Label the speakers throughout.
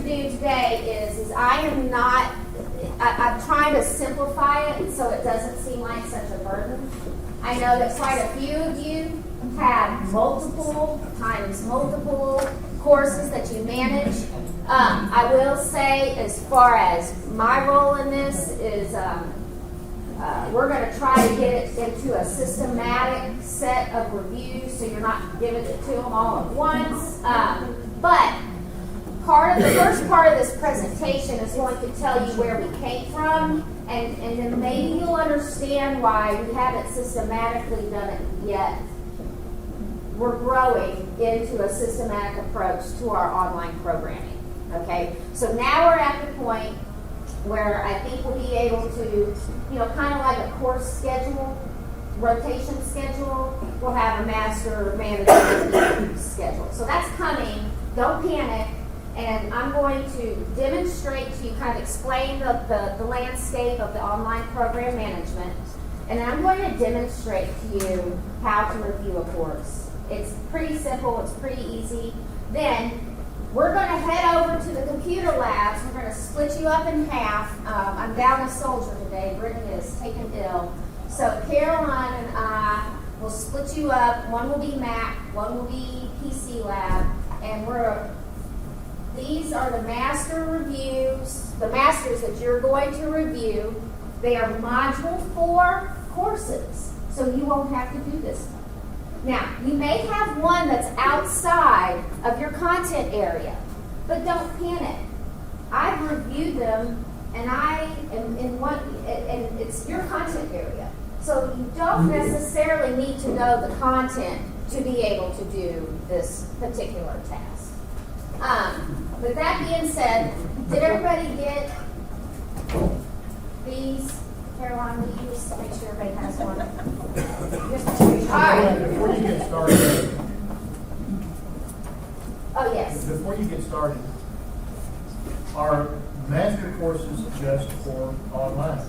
Speaker 1: do today is I am not, I'm trying to simplify it so it doesn't seem like such a burden. I know that quite a few of you have multiple courses that you manage. I will say, as far as my role in this is, we're going to try to get it into a systematic set of reviews, so you're not giving it to them all at once. But the first part of this presentation is going to tell you where we came from, and then maybe you'll understand why we haven't systematically done it yet. We're growing into a systematic approach to our online programming. Okay, so now we're at the point where I think we'll be able to, kind of like a course schedule, rotation schedule, we'll have a master manager schedule. So that's coming. Don't panic. And I'm going to demonstrate to you, kind of explain the landscape of the online program management. And then I'm going to demonstrate to you how to review a course. It's pretty simple. It's pretty easy. Then we're going to head over to the computer labs. We're going to split you up in half. I'm down a soldier today. Brittany is taken ill. So Caroline and I will split you up. One will be Mac, one will be PC lab. And these are the master reviews, the masters that you're going to review. They are Module 4 courses, so you won't have to do this one. Now, you may have one that's outside of your content area, but don't panic. I've reviewed them, and I am in one, and it's your content area. So you don't necessarily need to know the content to be able to do this particular task. With that being said, did everybody get these? Caroline, will you just make sure everybody has one? All right.
Speaker 2: Before you get started.
Speaker 1: Oh, yes.
Speaker 2: Before you get started, are master courses just for online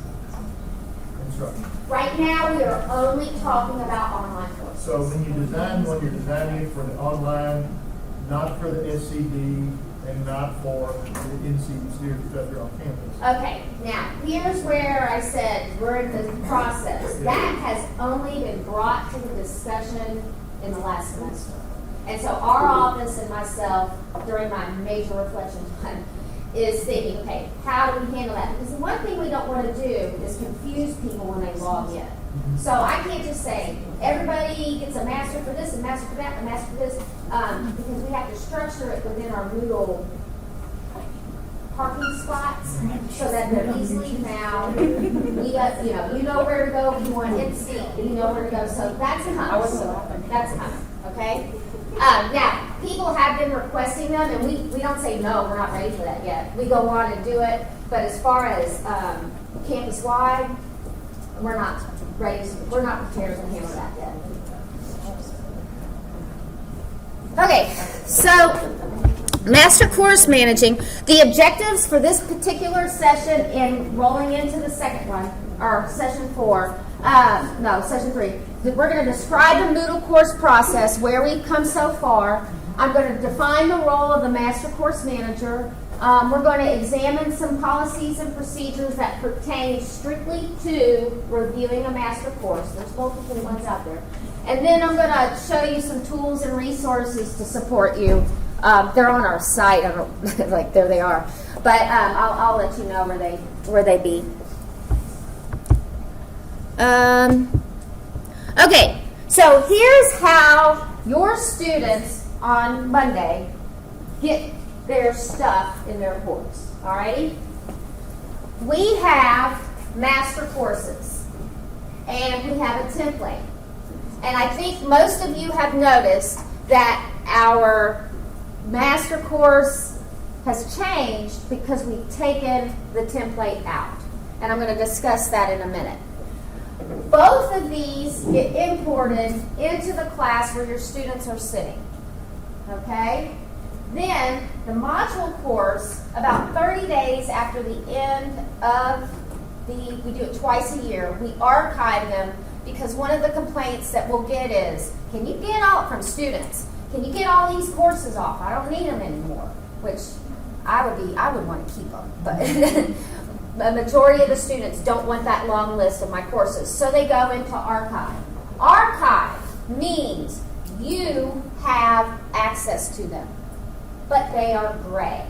Speaker 2: instruction?
Speaker 1: Right now, we are only talking about online courses.
Speaker 2: So when you design one, you're designing it for the online, not for the SCD, and not for the NC students because they're on campus.
Speaker 1: Okay, now here's where I said we're in the process. That has only been brought to the discussion in the last semester. And so our office and myself, during my major reflection time, is thinking, okay, how do we handle that? Because the one thing we don't want to do is confuse people when they log in. So I can't just say, everybody gets a master for this, a master for that, a master for this, because we have to structure it within our Moodle parking spots so that they're easily found. You know where to go if you want in seat, you know where to go. So that's coming. That's coming, okay? Now, people have been requesting them, and we don't say, no, we're not ready for that yet. We go on and do it, but as far as campus-wide, we're not prepared to handle that yet. Okay, so master course managing. The objectives for this particular session and rolling into the second one, or session 3. We're going to describe the Moodle course process, where we've come so far. I'm going to define the role of the master course manager. We're going to examine some policies and procedures that pertain strictly to reviewing a master course. There's multiple ones out there. And then I'm going to show you some tools and resources to support you. They're on our site. I don't like there they are, but I'll let you know where they be. Okay, so here's how your students on Monday get their stuff in their course. Alrighty? We have master courses, and we have a template. And I think most of you have noticed that our master course has changed because we've taken the template out. And I'm going to discuss that in a minute. Both of these get imported into the class where your students are sitting. Okay? Then, the module course, about 30 days after the end of we do it twice a year, we archive them because one of the complaints that we'll get is, can you get all, from students, can you get all these courses off? I don't need them anymore, which I would want to keep them, but the majority of the students don't want that long list of my courses, so they go into archive. Archive means you have access to them, but they are gray.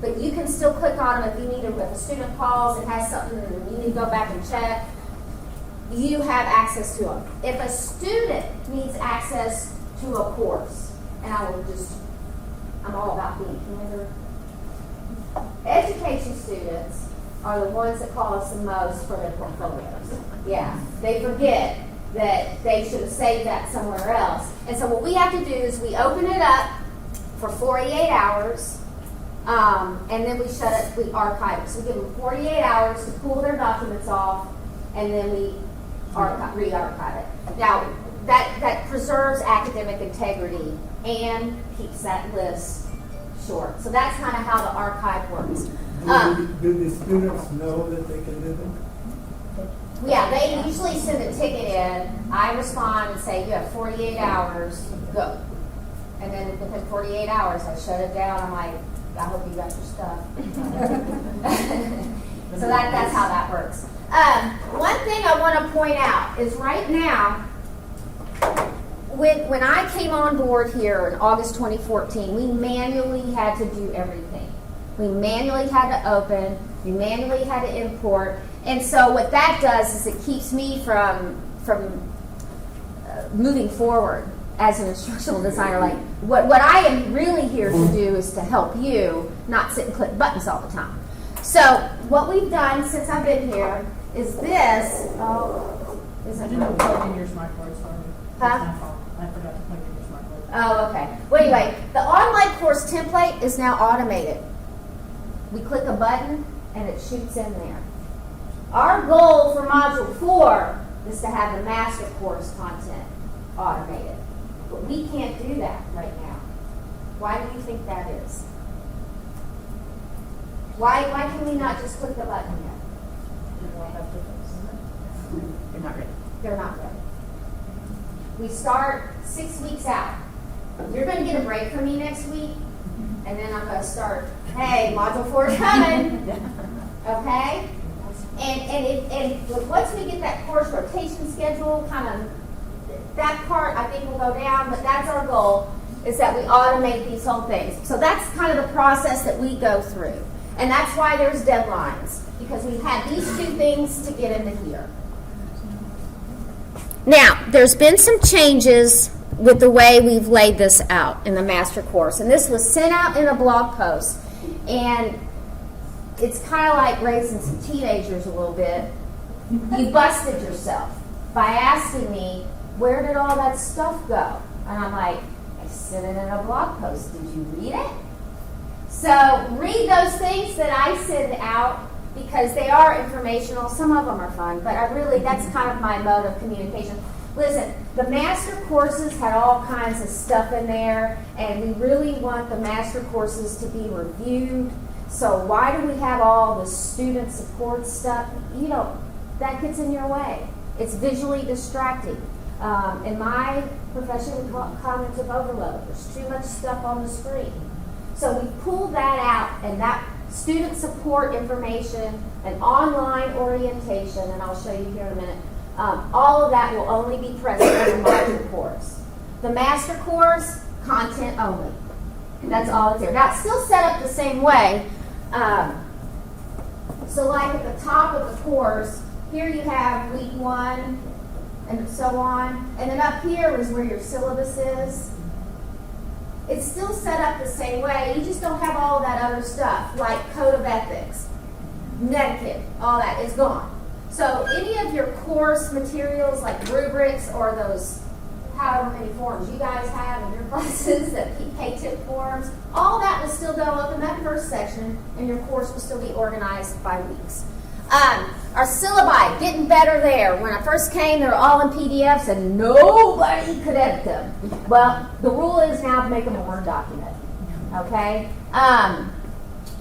Speaker 1: But you can still click on them if you need to. If a student calls and has something and you need to go back and check, you have access to them. If a student needs access to a course, and I'm all about being candid. Education students are the ones that call us the most for their portfolios. Yeah, they forget that they should have saved that somewhere else. And so what we have to do is we open it up for 48 hours, and then we archive it. So we give them 48 hours to pull their documents off, and then we re-archive it. Now, that preserves academic integrity and keeps that list short. So that's kind of how the archive works.
Speaker 3: Do the students know that they can do them?
Speaker 1: Yeah, they usually send a ticket in. I respond and say, you have 48 hours, go. And then within 48 hours, I shut it down. I'm like, I hope you got your stuff. So that's how that works. One thing I want to point out is right now, when I came on board here in August 2014, we manually had to do everything. We manually had to open, we manually had to import, and so what that does is it keeps me from moving forward as an instructional designer. Like what I am really here to do is to help you, not sit and click buttons all the time. So what we've done since I've been here is this.
Speaker 4: I didn't plug in your smart card, sorry.
Speaker 1: Huh?
Speaker 4: It's my fault. I forgot to plug in your smart card.
Speaker 1: Oh, okay. Well, anyway, the online course template is now automated. We click a button and it shoots in there. Our goal for Module 4 is to have the master course content automated. But we can't do that right now. Why do you think that is? Why can we not just click the button yet?
Speaker 4: You're not ready.
Speaker 1: They're not ready. We start 6 weeks out. You're going to get a break from me next week, and then I'm going to start, hey, Module 4 is coming. Okay? And once we get that course rotation schedule, kind of, that part I think will go down, but that's our goal, is that we automate these whole things. So that's kind of the process that we go through. And that's why there's deadlines, because we've had these two things to get into here. Now, there's been some changes with the way we've laid this out in the master course. And this was sent out in a blog post. And it's kind of like raising some teenagers a little bit. You busted yourself by asking me, where did all that stuff go? And I'm like, I sent it in a blog post. Did you read it? So read those things that I send out, because they are informational. Some of them are fun, but that's kind of my mode of communication. Listen, the master courses had all kinds of stuff in there, and we really want the master courses to be reviewed. So why do we have all the student support stuff? That gets in your way. It's visually distracting. In my profession, we call it cognitive overload. There's too much stuff on the screen. So we pulled that out, and that student support information and online orientation, and I'll show you here in a minute, all of that will only be present in the module course. The master course, content only. That's all it's there. Now, it's still set up the same way. So like at the top of the course, here you have week 1 and so on. And then up here is where your syllabus is. It's still set up the same way. You just don't have all that other stuff, like code of ethics, netiquette, all that is gone. So any of your course materials, like rubrics or those however many forms you guys have in your classes, the K-tip forms, all that will still go up in that first section, and your course will still be organized by weeks. Our syllabi, getting better there. When I first came, they were all in PDFs, and nobody could edit them. Well, the rule is now to make them a Word document. Okay? And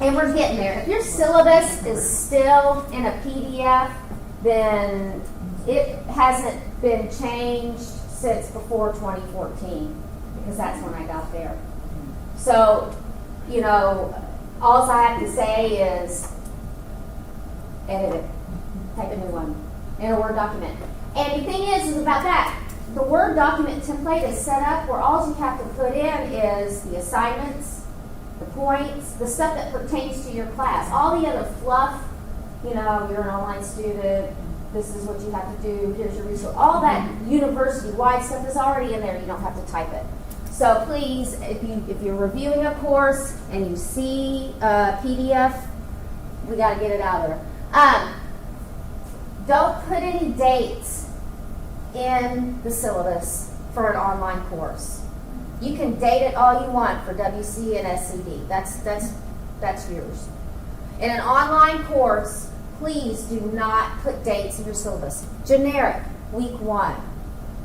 Speaker 1: we're getting there. If your syllabus is still in a PDF, then it hasn't been changed since before 2014, because that's when I got there. So, All I have to say is edit it, type a new one in a Word document. And the thing is about that, the Word document template is set up where all you have to put in is the assignments, the points, the stuff that pertains to your class. All the other fluff, you know, you're an online student, this is what you have to do, here's your resource. All that university-wide stuff is already in there. You don't have to type it. So please, if you're reviewing a course and you see a PDF, we got to get it out of there. Don't put any dates in the syllabus for an online course. You can date it all you want for WC and SCD. That's yours. In an online course, please do not put dates in your syllabus. Generic, week 1,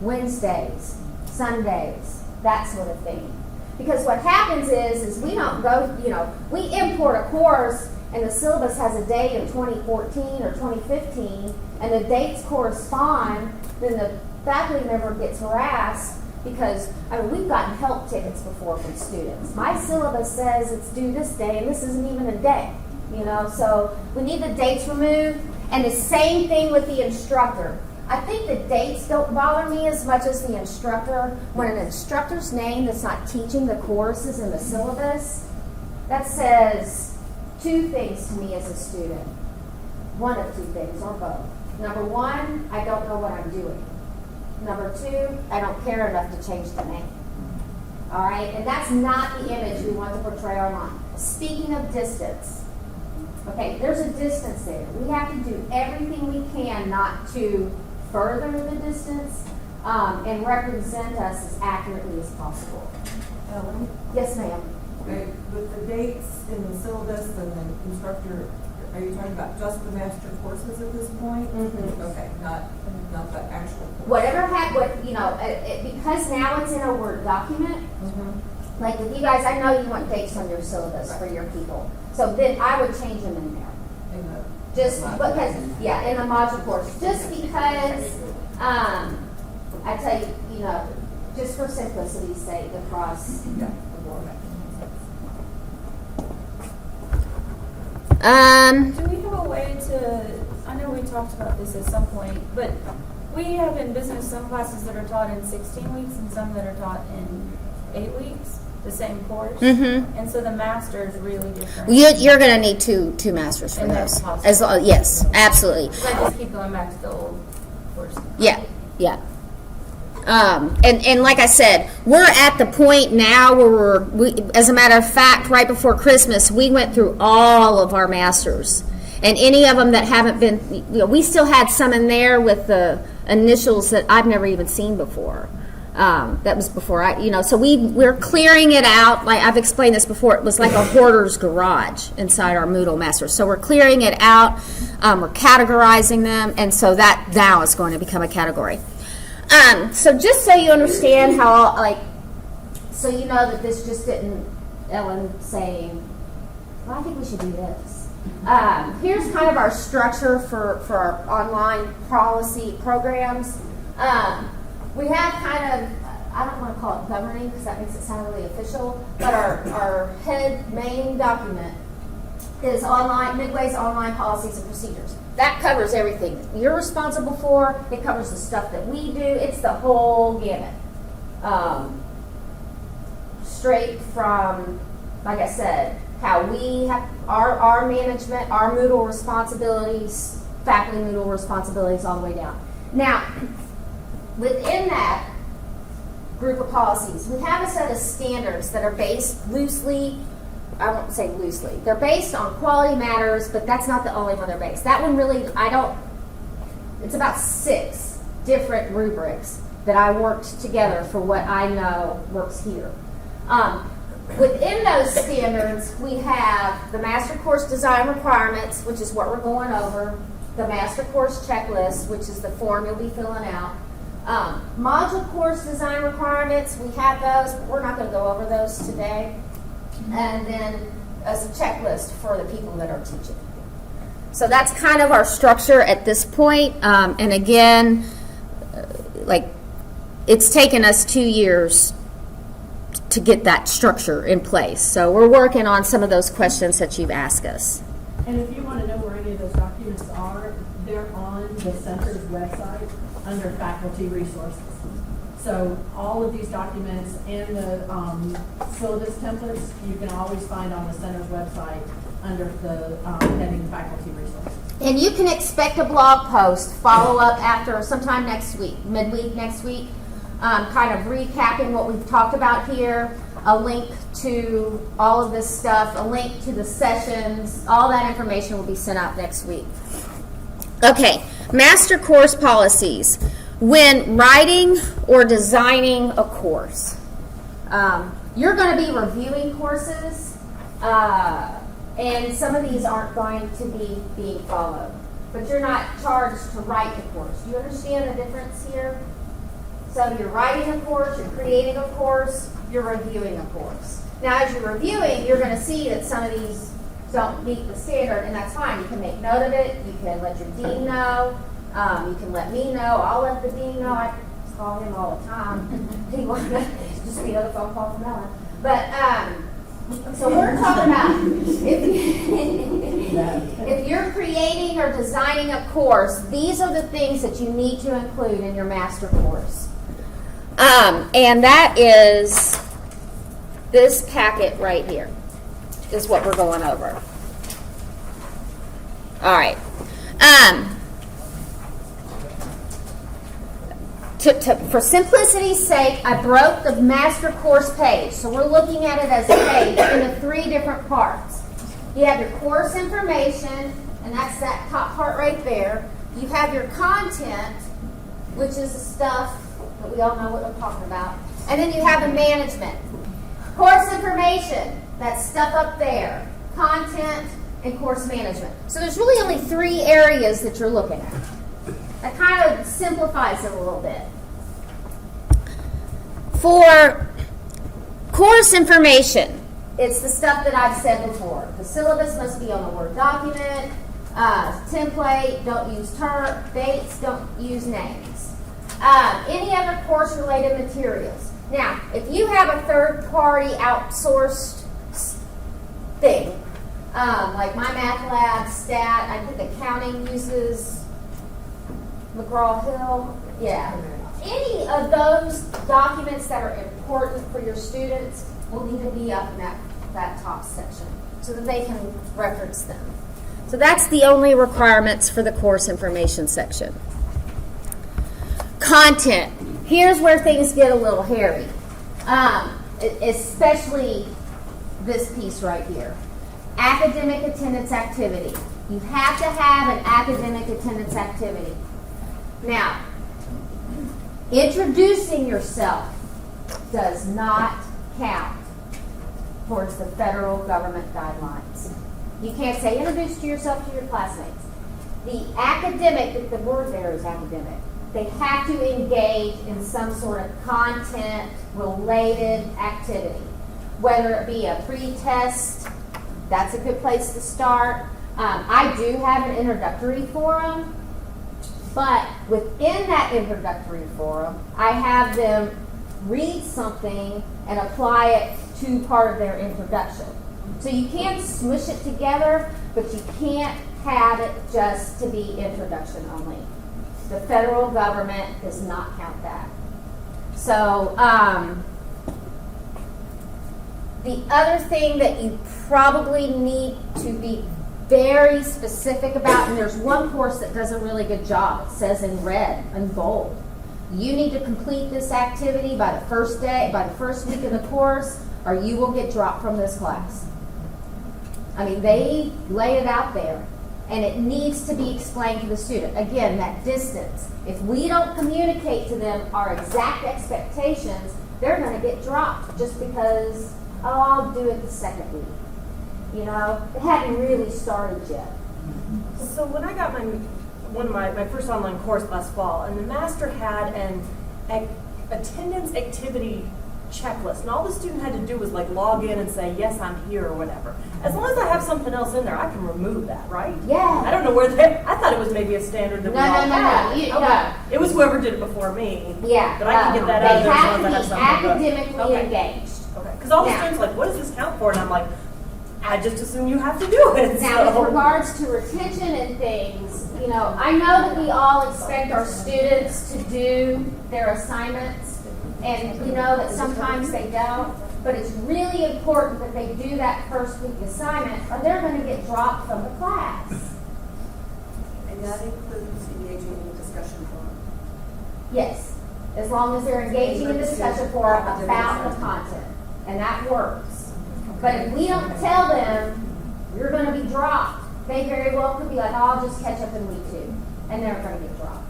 Speaker 1: Wednesdays, Sundays, that sort of thing. Because what happens is we don't go, you know, we import a course and the syllabus has a date in 2014 or 2015 and the dates correspond, then the faculty member gets harassed because, I mean, we've gotten help tickets before from students. My syllabus says it's due this day and this isn't even a day, you know, so we need the dates removed. And the same thing with the instructor. I think the dates don't bother me as much as the instructor. When an instructor's name that's not teaching the course is in the syllabus, that says two things to me as a student. One of two things, or both. Number one, I don't know what I'm doing. Number two, I don't care enough to change the name. All right? And that's not the image we want to portray online. Speaking of distance, okay, there's a distance there. We have to do everything we can not to further the distance and represent us as accurately as possible.
Speaker 5: Ellen?
Speaker 1: Yes, ma'am.
Speaker 5: Okay, with the dates in the syllabus and the instructor, are you talking about just the master courses at this point?
Speaker 1: Mm-hmm.
Speaker 5: Okay, not the actual course.
Speaker 1: Whatever because now it's in a Word document.
Speaker 5: Mm-hmm.
Speaker 1: Like with you guys, I know you want dates on your syllabus for your people. So then I would change them in there. Just because, yeah, in the module course. Just because, I tell you, you know, just for simplicity's sake across the board.
Speaker 6: Do we have a way to, I know we talked about this at some point, but we have in business some classes that are taught in 16 weeks and some that are taught in 8 weeks, the same course.
Speaker 7: Mm-hmm.
Speaker 6: And so the master is really different.
Speaker 7: You're going to need two masters for
Speaker 6: And that's
Speaker 7: those.
Speaker 6: possible.
Speaker 7: Yes, absolutely.
Speaker 6: Because I just keep going back to the old course.
Speaker 7: Yeah. And like I said, we're at the point now where as a matter of fact, right before Christmas, we went through all of our masters. And any of them that haven't been, you know, we still had some in there with the initials that I've never even seen before. That was before so we're clearing it out. Like I've explained this before, it was like a hoarder's garage inside our Moodle Masters. So we're clearing it out, we're categorizing them, and so that now is going to become a category. So just so you understand how,
Speaker 1: So you know that this just didn't Ellen saying, well, I think we should do this. Here's kind of our structure for our online policy programs. We have kind of, I don't want to call it governing because that makes it sound really official, but our head main document is Midway's online policies and procedures. That covers everything you're responsible for. It covers the stuff that we do. It's the whole gamut. Straight from, like I said, how we have our management, our Moodle responsibilities, faculty Moodle responsibilities all the way down. Now, within that group of policies, we have a set of standards that are based loosely, I won't say loosely, they're based on quality matters, but that's not the only one they're based. That one really, it's about 6 different rubrics that I worked together for what I know works here. Within those standards, we have the master course design requirements, which is what we're going over, the master course checklist, which is the form you'll be filling out. Module course design requirements, we have those, but we're not going to go over those today. And then as a checklist for the people that are teaching. So that's kind of our structure at this point. And again, it's taken us 2 years
Speaker 7: to get that structure in place. So we're working on some of those questions that you've asked us.
Speaker 4: And if you want to know where any of those documents are, they're on the center's website under faculty resources. So all of these documents and the syllabus templates, you can always find on the center's website under the heading faculty resources.
Speaker 1: And you can expect a blog post follow up after sometime next week, midweek next week, kind of recapping what we've talked about here, a link to all of this stuff, a link to the sessions, all that information will be sent out next week. Okay, master course policies. When writing or designing a course, you're going to be reviewing courses, and some of these aren't going to be being followed. But you're not charged to write the course. Do you understand the difference here? So you're writing a course, you're creating a course, you're reviewing a course. Now as you're reviewing, you're going to see that some of these don't meet the standard, and that's fine. You can make note of it, you can let your dean know, you can let me know, I'll let the dean know. I call him all the time. He wanted to just be another phone call from Ellen. But so we're talking about if you're creating or designing a course, these are the things that you need to include in your master course. And that is this packet right here is what we're going over. All right. For simplicity's sake, I broke the master course page. So we're looking at it as a page into 3 different parts. You have your course information, and that's that top part right there. You have your content, which is the stuff that we all know what I'm talking about. And then you have the management. Course information, that stuff up there. Content and course management. So there's really only 3 areas that you're looking at. That kind of simplifies it a little bit. For course information, it's the stuff that I've said before. The syllabus must be on a Word document. Template, don't use dates, don't use names. Any other course-related materials. Now, if you have a third-party outsourced thing, like my math lab, stat, I think accounting uses McGraw-Hill, yeah. Any of those documents that are important for your students will need to be up in that top section so that they can reference them. So that's the only requirements for the course information section. Content. Here's where things get a little hairy, especially this piece right here. Academic attendance activity. You have to have an academic attendance activity. Now, introducing yourself does not count towards the federal government guidelines. You can't say introduce yourself to your classmates. The academic, the word there is academic. They have to engage in some sort of content-related activity, whether it be a pre-test. That's a good place to start. I do have an introductory forum. But within that introductory forum, I have them read something and apply it to part of their introduction. So you can smush it together, but you can't have it just to be introduction only. The federal government does not count that. So the other thing that you probably need to be very specific about, and there's one course that does a really good job. It says in red and bold, you need to complete this activity by the first week of the course, or you will get dropped from this class. I mean, they lay it out there, and it needs to be explained to the student. Again, that distance. If we don't communicate to them our exact expectations, they're going to get dropped just because, I'll do it the second week. You know, it hadn't really started yet.
Speaker 5: So when I got my first online course last fall, and the master had an attendance activity checklist, and all the student had to do was like log in and say, yes, I'm here or whatever. As long as I have something else in there, I can remove that, right?
Speaker 1: Yeah.
Speaker 5: I don't know where I thought it was maybe a standard that we all had.
Speaker 1: No.
Speaker 5: It was whoever did it before me.
Speaker 1: Yeah.
Speaker 5: But I can get that out of there as long as I have
Speaker 1: They
Speaker 5: something.
Speaker 1: have to be academically engaged.
Speaker 5: Okay. Because all the
Speaker 1: Now-
Speaker 5: students are like, what does this count for? And I'm like, I just assume you have to do it.
Speaker 1: Now,
Speaker 5: so.
Speaker 1: with regards to retention and things, you know, I know that we all expect our students to do their assignments, and we know that sometimes they don't, but it's really important that they do that first week assignment, or they're going to get dropped from the class.
Speaker 8: And that includes engaging in the discussion forum.
Speaker 1: Yes, as long as they're engaging in discussion forum about the content, and that works. But if we don't tell them, you're going to be dropped, they very well could be like, oh, I'll just catch up in week 2, and they're going to get dropped.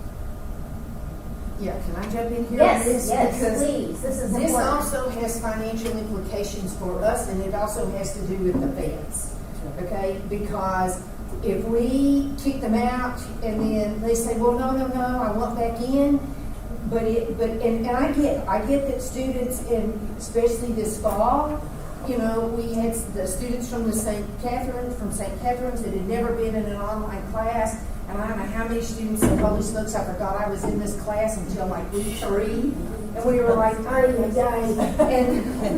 Speaker 9: Yeah, can I jump in here?
Speaker 1: Yes,
Speaker 9: on this?
Speaker 1: yes,
Speaker 9: Because
Speaker 1: please, this is
Speaker 9: this
Speaker 1: important.
Speaker 9: also has financial implications for us, and it also has to do with the feds, okay? Because if we kick them out, and then they say, well, no, I want back in, and I get that students, and especially this fall, you know, we had the students from St. Catherine's that had never been in an online class, and I don't know how many students said, holy smokes, I forgot I was in this class until like week 3, and we were like, ay, and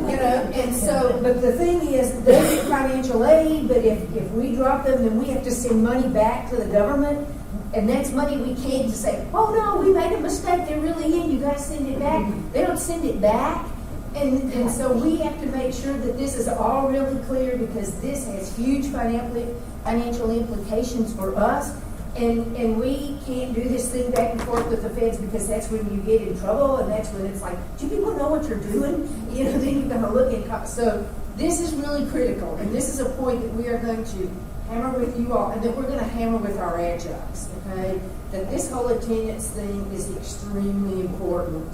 Speaker 9: you know, and so, but the thing is, they get financial aid, but if we drop them, then we have to send money back to the government, and that's money we can't just say, oh no, we made a mistake, they're really in, you guys send it back. They don't send it back. And so we have to make sure that this is all really clear, because this has huge financial implications for us. And we can't do this thing back and forth with the feds, because that's when you get in trouble, and that's when it's like, do people know what you're doing? You know, then you're going to look at. So this is really critical, and this is a point that we are going to hammer with you all, and that we're going to hammer with our adjuncts, okay? That this whole attendance thing is extremely important,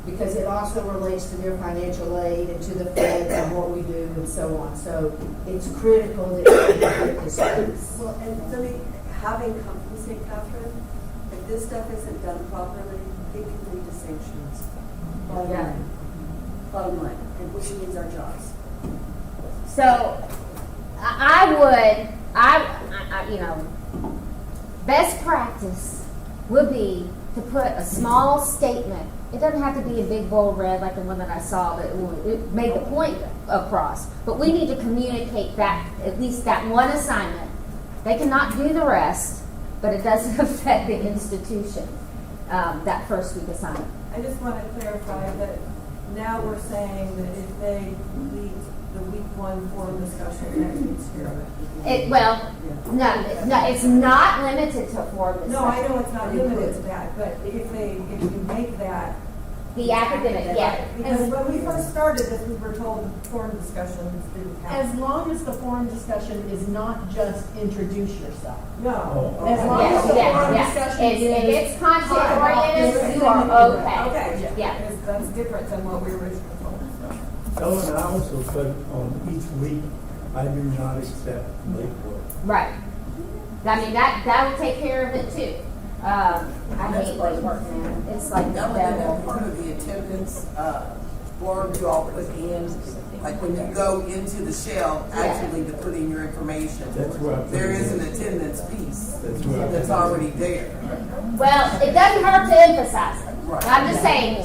Speaker 9: because it also relates to their financial aid and to the feds and what we do and so on. So it's critical that we get this piece.
Speaker 8: Well, and really, having come from St. Catherine, if this stuff isn't done properly, it can lead to sanctions. Bottom line. Bottom line, and which means our jobs.
Speaker 1: So, you know, best practice would be to put a small statement. It doesn't have to be a big bold red like the one that I saw, but it made the point across. But we need to communicate that, at least that one assignment. They cannot do the rest, but it doesn't affect the institution, that first week assignment.
Speaker 10: I just want to clarify that now we're saying that if they lead the week 1 forum discussion, that takes care of it.
Speaker 1: No, it's not limited to forum discussion.
Speaker 10: No, I know it's not limited to that, but if you make that.
Speaker 1: The academic, yeah.
Speaker 10: Because when we first started this, we were told forum discussions didn't
Speaker 4: As
Speaker 10: happen.
Speaker 4: long as the forum discussion is not just introduce yourself.
Speaker 10: No.
Speaker 4: As long as the forum discussion
Speaker 1: If
Speaker 4: is.
Speaker 1: it's content oriented, you are okay.
Speaker 10: Okay.
Speaker 1: Yeah.
Speaker 10: Because that's different than what we originally told.
Speaker 3: Oh, and I also put on each week, I do not accept late work.
Speaker 1: Right. I mean, that would take care of it too. I hate late work, man. It's like the
Speaker 11: That would be
Speaker 1: devil.
Speaker 11: part of the attendance form you all put in, like when you go into the shell, actually to put in your information.
Speaker 3: That's where I put
Speaker 11: There
Speaker 3: it
Speaker 11: is
Speaker 3: in.
Speaker 11: an attendance piece
Speaker 3: That's where I put
Speaker 11: that's
Speaker 3: it in.
Speaker 11: already there.
Speaker 1: Well, it doesn't hurt to emphasize it.
Speaker 11: Right.
Speaker 1: I'm just saying,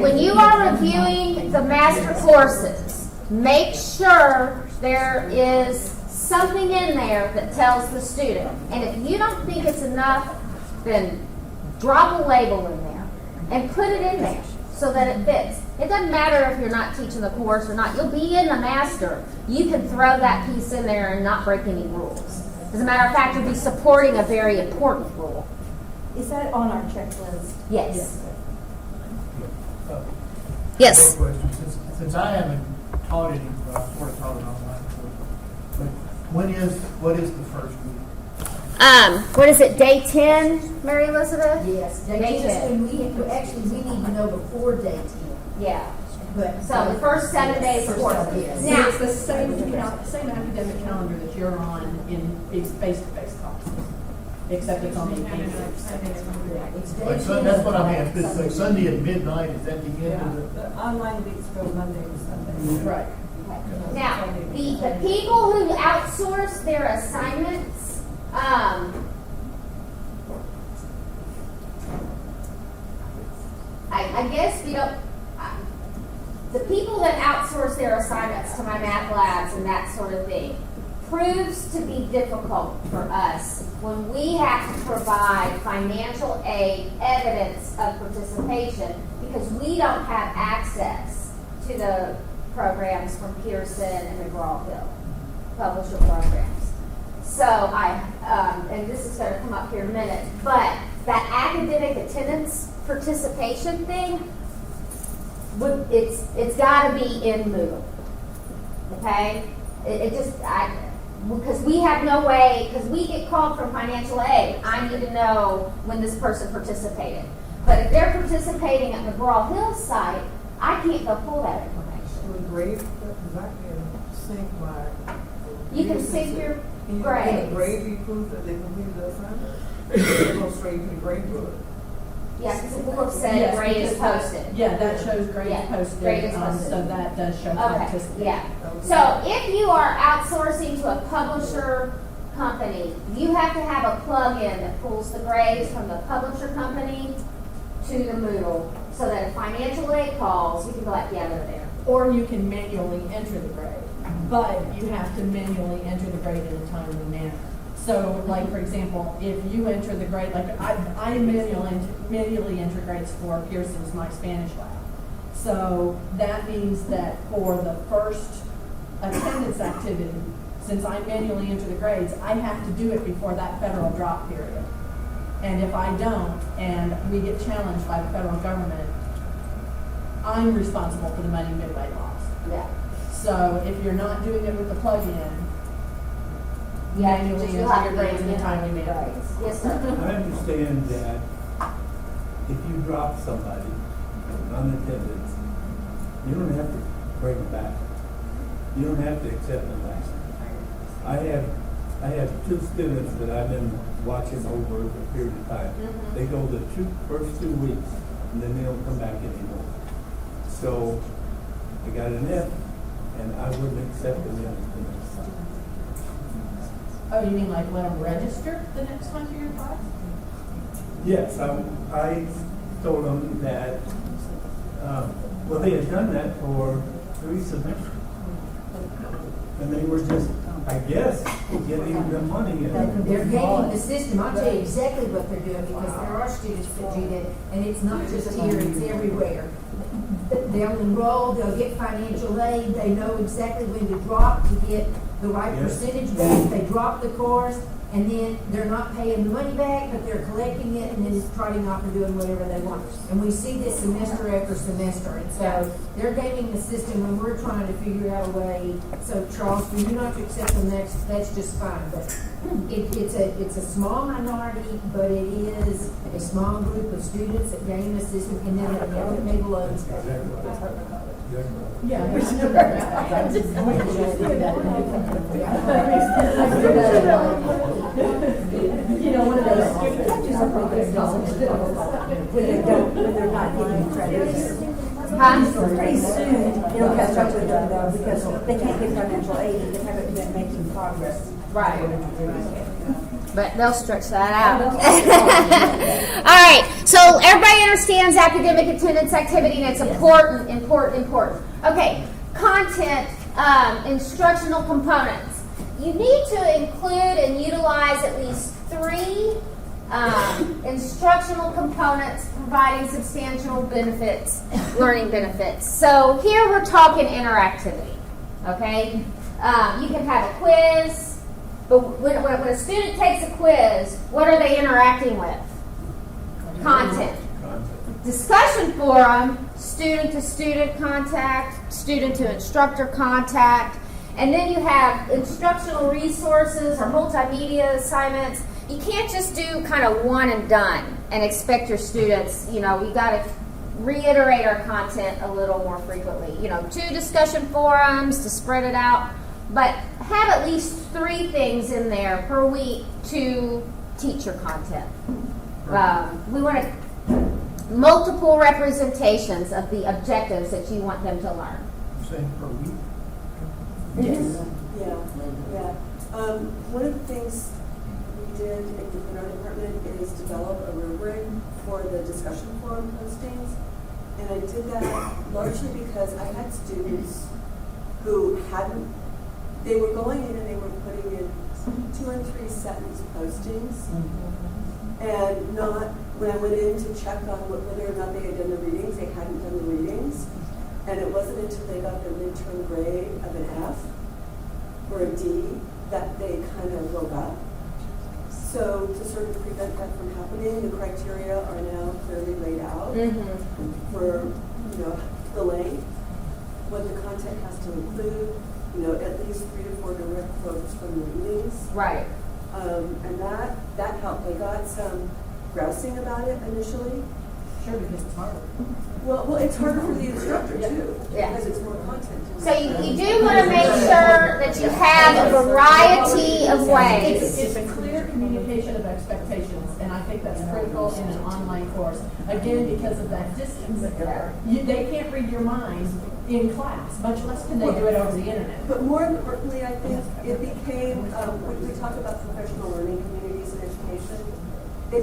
Speaker 1: when you are reviewing the master courses, make sure there is something in there that tells the student. And if you don't think it's enough, then drop a label in there and put it in there so that it fits. It doesn't matter if you're not teaching the course or not. You'll be in the master. You can throw that piece in there and not break any rules. As a matter of fact, you'll be supporting a very important rule.
Speaker 12: Is that on our checklist?
Speaker 1: Yes.
Speaker 7: Yes.
Speaker 2: Quick question. Since I haven't taught any, well, I've sort of taught it online, but what is the first week?
Speaker 7: What is it, day 10, Mary Elizabeth?
Speaker 9: Yes,
Speaker 1: Day
Speaker 9: they just,
Speaker 1: 10.
Speaker 9: we need to know before day 10.
Speaker 1: Yeah.
Speaker 9: But
Speaker 1: So the first 7 days
Speaker 9: First
Speaker 1: course.
Speaker 9: 7 days.
Speaker 1: Now,
Speaker 4: It's the same academic calendar that you're on in face-to-face classes, except it's on the campus.
Speaker 9: It's day
Speaker 2: Like,
Speaker 9: 10.
Speaker 2: that's what I mean. It's like Sunday at midnight, is that the end of the?
Speaker 10: The online weeks go Monday to Sunday.
Speaker 4: Right.
Speaker 1: now, the people who outsource their assignments, I guess we don't, the people that outsource their assignments to my math labs and that sort of thing proves to be difficult for us when we have to provide financial aid evidence of participation because we don't have access to the programs from Pearson and McGraw-Hill publisher programs. So and this is going to come up here in a minute, but that academic attendance participation thing, it's got to be in Moodle, okay? Because we have no way, because we get called from financial aid, I need to know when this person participated. But if they're participating at McGraw-Hill's site, I can't go pull that information.
Speaker 10: With grade, because I can sync my.
Speaker 1: You can sync your
Speaker 10: Can
Speaker 1: grades.
Speaker 10: grade be proof that they completed the assignment? They go straight to the grade book.
Speaker 1: Yeah, because the book said
Speaker 4: Yes,
Speaker 1: grade is
Speaker 4: because that-
Speaker 1: posted.
Speaker 4: Yeah, that shows grade
Speaker 1: Yeah,
Speaker 4: is posted,
Speaker 1: grade is posted.
Speaker 4: so that does show
Speaker 1: Okay,
Speaker 4: participation.
Speaker 1: yeah. So if you are outsourcing to a publisher company, you have to have a plug-in that pulls the grades from the publisher company to the Moodle, so that if financial aid calls, you can go like, yeah, they're there.
Speaker 4: Or you can manually enter the grade, but you have to manually enter the grade in a timely manner. So, like, for example, if you enter the grade, like, I manually enter grades for Pearson's My Spanish Lab. So that means that for the first attendance activity, since I manually enter the grades, I have to do it before that federal drop period. And if I don't, and we get challenged by the federal government, I'm responsible for the money Midway lost.
Speaker 1: Yeah.
Speaker 4: So if you're not doing it with the plug-in,
Speaker 1: Yeah,
Speaker 4: manually
Speaker 1: just
Speaker 4: enter
Speaker 1: you'll have
Speaker 4: your
Speaker 1: to
Speaker 4: grades
Speaker 1: bring
Speaker 4: in a
Speaker 1: in
Speaker 4: timely
Speaker 1: your
Speaker 4: manner.
Speaker 1: grades. Yes, sir.
Speaker 3: I understand that if you drop somebody on attendance, you don't have to bring them back. You don't have to accept them back. I have two students that I've been watching over a period of time.
Speaker 1: Mhm.
Speaker 3: They go the first 2 weeks, and then they don't come back anymore. So I got an F, and I wouldn't accept them in.
Speaker 4: Oh, you mean like let them register the next time for your class?
Speaker 3: Yes, I told them that, well, they had done that for 3 semesters. And they were just, I guess, getting the money in.
Speaker 9: They're gaming the system. I'll tell you exactly what they're doing, because there are students that do that, and it's not just here, it's everywhere. They'll enroll, they'll get financial aid, they know exactly when to drop to get the right
Speaker 3: Yes.
Speaker 9: percentage back. They drop the course, and then they're not paying the money back, but they're collecting it and then just trotting off and doing whatever they want. And we see this semester after semester, and so they're gaming the system when we're trying to figure out a way. So Charles, for you not to accept them next, that's just fine, but it's a small minority, but it is a small group of students that game the system, and then it never blows.
Speaker 4: Yeah. You know, one of those.
Speaker 12: When they're not getting credit.
Speaker 1: Huh?
Speaker 12: Pretty soon, it'll catch up with them though, because they can't get financial aid and they haven't been making progress.
Speaker 1: Right.
Speaker 7: But they'll stretch that out. All right, so everybody understands academic attendance activity, and it's important. Okay, content, instructional components. You need to include and utilize at least 3 instructional components providing substantial benefits, learning benefits. So here we're talking interactivity, okay? You can have a quiz. But when a student takes a quiz, what are they interacting with? Content. Discussion forum, student-to-student contact, student-to-instructor contact, and then you have instructional resources or multimedia assignments. You can't just do kind of one and done and expect your students, you got to reiterate our content a little more frequently. 2 discussion forums to spread it out. But have at least 3 things in there per week to teach your content. We want multiple representations of the objectives that you want them to learn.
Speaker 2: Saying per week?
Speaker 1: Yes.
Speaker 8: Yeah. One of the things we did in our department is develop a rubric for the discussion forum postings. And I did that largely because I had students who they were going in and they were putting in 2 and 3 sentence postings. And when I went in to check on whether or not they had done the readings, they hadn't done the readings. And it wasn't until they got their midterm grade of an F or a D that they kind of woke up. So to sort of prevent that from happening, the criteria are now clearly laid out for, the length, what the content has to include, at least 3 to 4 direct quotes from the readings.
Speaker 1: Right.
Speaker 8: And that helped. They got some grousing about it initially.
Speaker 4: Sure, because it's harder.
Speaker 8: Well, it's harder for the instructor too,
Speaker 1: Yeah.
Speaker 8: because it's more content.
Speaker 1: So you do want to make sure that you have a variety of ways.
Speaker 4: It's a clear communication of expectations, and I think that's critical in an online course. Again, because of that distance, they can't read your mind in class, much less can they do it over the internet.
Speaker 8: But more importantly, I think it became, we talk about professional learning communities in education, they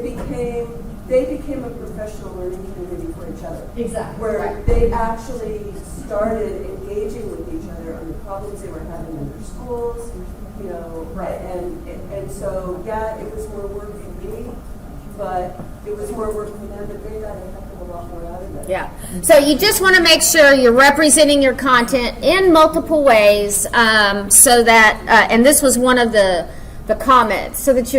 Speaker 8: became a professional learning community for each other.
Speaker 4: Exactly.
Speaker 8: Where they actually started engaging with each other on the problems they were having in their schools,
Speaker 4: Right.
Speaker 8: and so, yeah, it was more work for me, but it was more work for them, but they got a heck of a lot more out of it.
Speaker 7: Yeah. So you just want to make sure you're representing your content in multiple ways, so that, and this was one of the comments, so that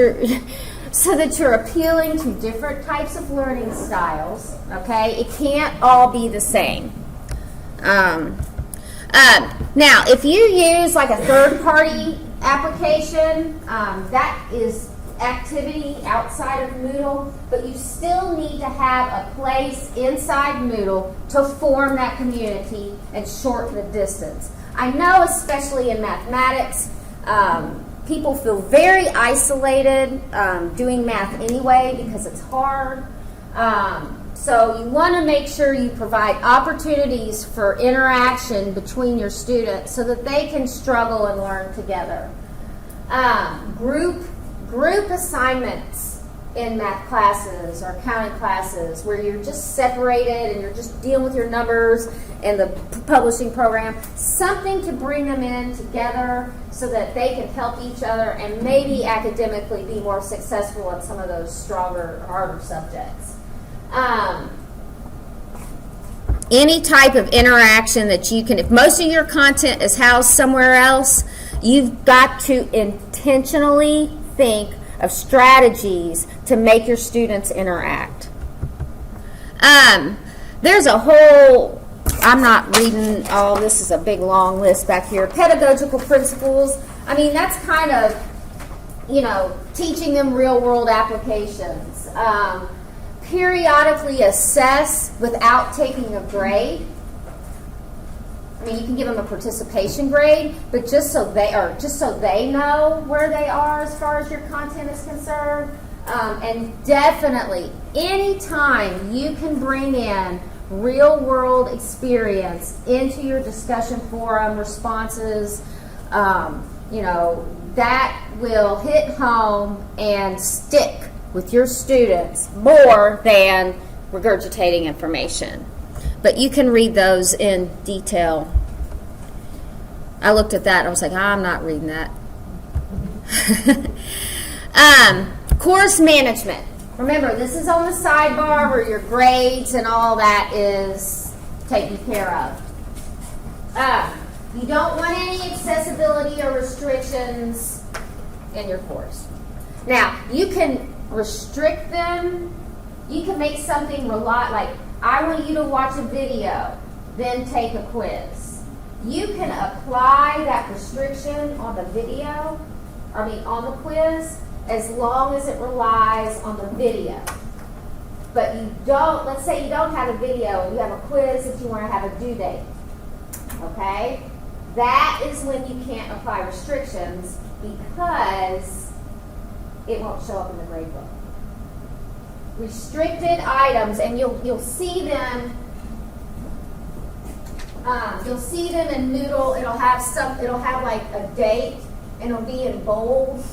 Speaker 7: you're appealing to different types of learning styles. Okay, it can't all be the same. Now, if you use like a third-party application, that is activity outside of Moodle, but you still need to have a place inside Moodle to form that community and shorten the distance. I know, especially in mathematics, people feel very isolated doing math anyway because it's hard. So you want to make sure you provide opportunities for interaction between your students so that they can struggle and learn together. Group assignments in math classes or accounting classes where you're just separated and you're just dealing with your numbers and the publishing program, something to bring them in together so that they can help each other and maybe academically be more successful in some of those stronger, harder subjects. Any type of interaction that you can, if most of your content is housed somewhere else, you've got to intentionally think of strategies to make your students interact. There's a whole, I'm not reading all, this is a big long list back here. Pedagogical principles. I mean, that's kind of, teaching them real world applications. Periodically assess without taking a grade. I mean, you can give them a participation grade, but just so they know where they are as far as your content is concerned. And definitely, anytime you can bring in real world experience into your discussion forum responses, that will hit home and stick with your students more than regurgitating information. But you can read those in detail. I looked at that and I was like, I'm not reading that. Course management. Remember, this is on the sidebar where your grades and all that is taken care of. You don't want any accessibility or restrictions in your course. Now, you can restrict them. You can make something like, I want you to watch a video, then take a quiz. You can apply that restriction on the video, on the quiz, as long as it relies on the video. But you don't, let's say you don't have a video and you have a quiz that you want to have a due date. Okay? That is when you can't apply restrictions because it won't show up in the grade book. Restricted items, and you'll see them. You'll see them in Moodle. It'll have like a date, and it'll be in bold.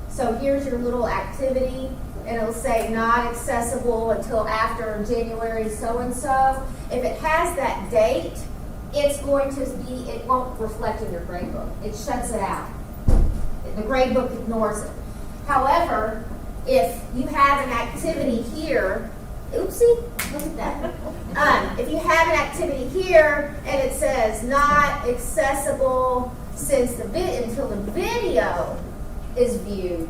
Speaker 7: So here's your little activity.
Speaker 1: and it'll say not accessible until after January so-and-so. If it has that date, it's going to be, it won't reflect in your grade book. It shuts it out. The grade book ignores it. However, if you have an activity here, oopsie, look at that. If you have an activity here and it says not accessible since until the video is viewed,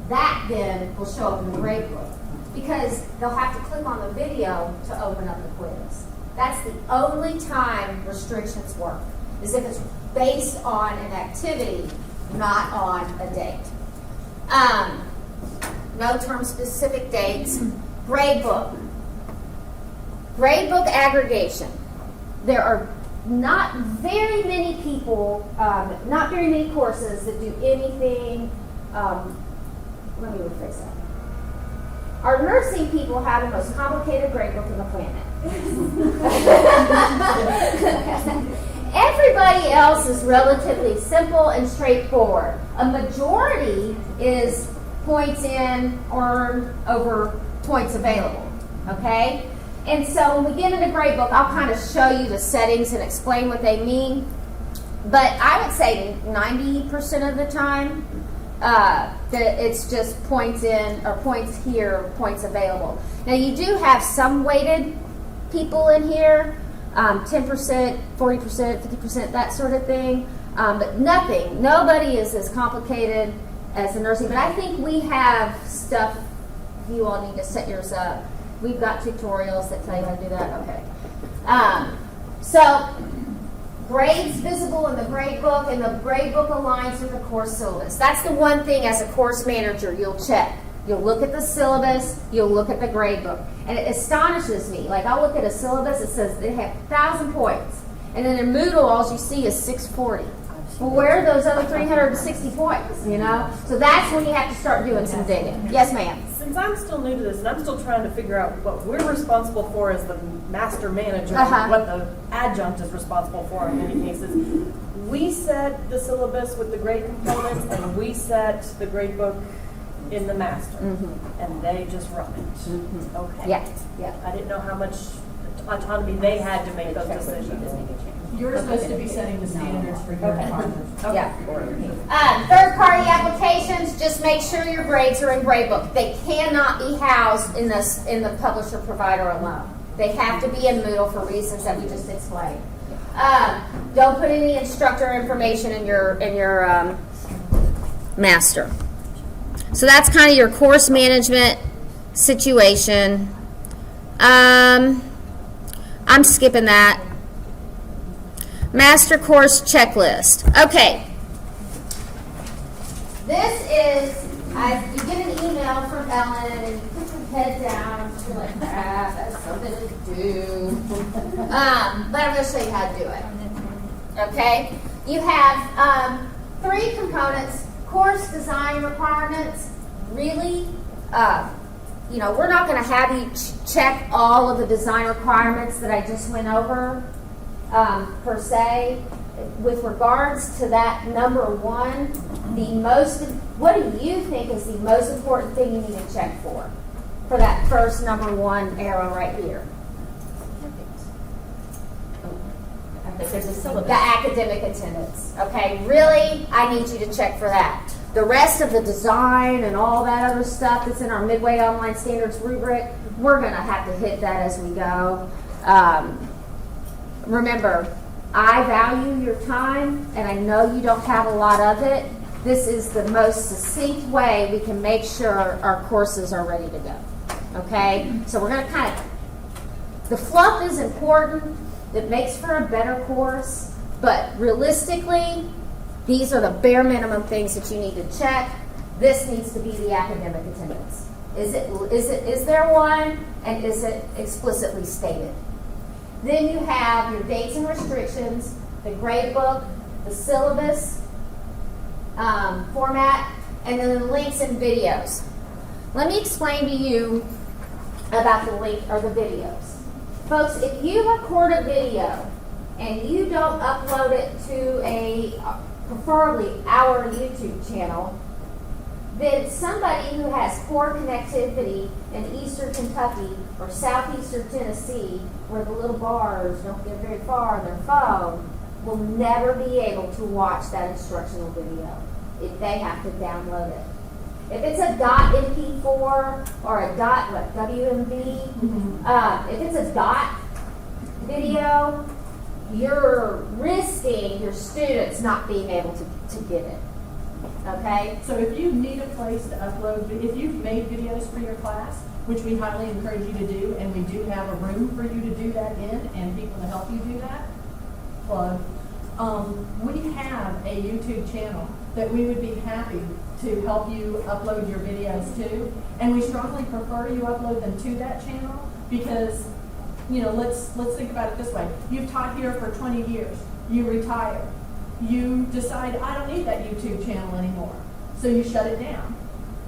Speaker 1: that then will show up in the grade book because they'll have to click on the video to open up the quiz. That's the only time restrictions work, is if it's based on an activity, not on a date. No term-specific dates. Grade book. Grade book aggregation. There are not very many people, not very many courses that do anything. Let me rephrase that. Our nursing people have the most complicated grade book in the planet. Everybody else is relatively simple and straightforward. A majority is points in, earned over points available. Okay? And so when we get into grade book, I'll kind of show you the settings and explain what they mean. But I would say 90% of the time, that it's just points in, or points here, points available. Now you do have some weighted people in here, 10%, 40%, 50%, that sort of thing. But nobody is as complicated as the nursing. But I think we have stuff, you all need to set yours up. We've got tutorials that tell you how to do that. Okay. So grades visible in the grade book, and the grade book aligns with the course syllabus. That's the one thing as a course manager you'll check. You'll look at the syllabus, you'll look at the grade book. And it astonishes me. Like, I'll look at a syllabus, it says they have 1,000 points. And then in Moodle, all you see is 640. Well, where are those other 360 points, you know? So that's when you have to start doing some digging. Yes, ma'am?
Speaker 5: Since I'm still new to this, and I'm still trying to figure out what we're responsible for as the master manager, what the adjunct is responsible for in many cases, we set the syllabus with the grade components, and we set the grade book in the master, and they just run it. Okay.
Speaker 1: Yeah.
Speaker 5: I didn't know how much autonomy they had to make those decisions.
Speaker 4: You're supposed to be setting the standards for your department.
Speaker 1: Yeah. Third-party applications, just make sure your grades are in grade book. They cannot be housed in the publisher provider alone. They have to be in Moodle for reasons that we just explained. Don't put any instructor information in your master. So that's kind of your course management situation. I'm skipping that. Master course checklist. Okay. This is, you get an email from Ellen and you put your head down and you're like, that's something to do. But I'm going to show you how to do it. Okay? You have 3 components. Course design requirements. Really, we're not going to have you check all of the design requirements that I just went over. Per se, with regards to that number 1, what do you think is the most important thing you need to check for that first number 1 arrow right here? The academic attendance. Okay, really, I need you to check for that. The rest of the design and all that other stuff that's in our Midway Online Standards rubric, we're going to have to hit that as we go. Remember, I value your time, and I know you don't have a lot of it. This is the most succinct way we can make sure our courses are ready to go. Okay? So we're going to kind of, the fluff is important. It makes for a better course, but realistically, these are the bare minimum things that you need to check. This needs to be the academic attendance. Is there one, and is it explicitly stated? Then you have your dates and restrictions, the grade book, the syllabus format, and then the links and videos. Let me explain to you about the link or the videos. Folks, if you record a video and you don't upload it to preferably our YouTube channel, then somebody who has poor connectivity in eastern Kentucky or southeastern Tennessee, where the little bars don't get very far on their phone, will never be able to watch that instructional video if they have to download it. If it's a .mp4 or a .wmv, if it's a dot video, you're risking your students not being able to get it. Okay?
Speaker 4: So if you need a place to upload, if you've made videos for your class, which we highly encourage you to do, and we do have a room for you to do that in and people to help you do that, plug, we have a YouTube channel that we would be happy to help you upload your videos to. And we strongly prefer you upload them to that channel because, you know, let's think about it this way. You've taught here for 20 years. You retire. You decide, I don't need that YouTube channel anymore. So you shut it down.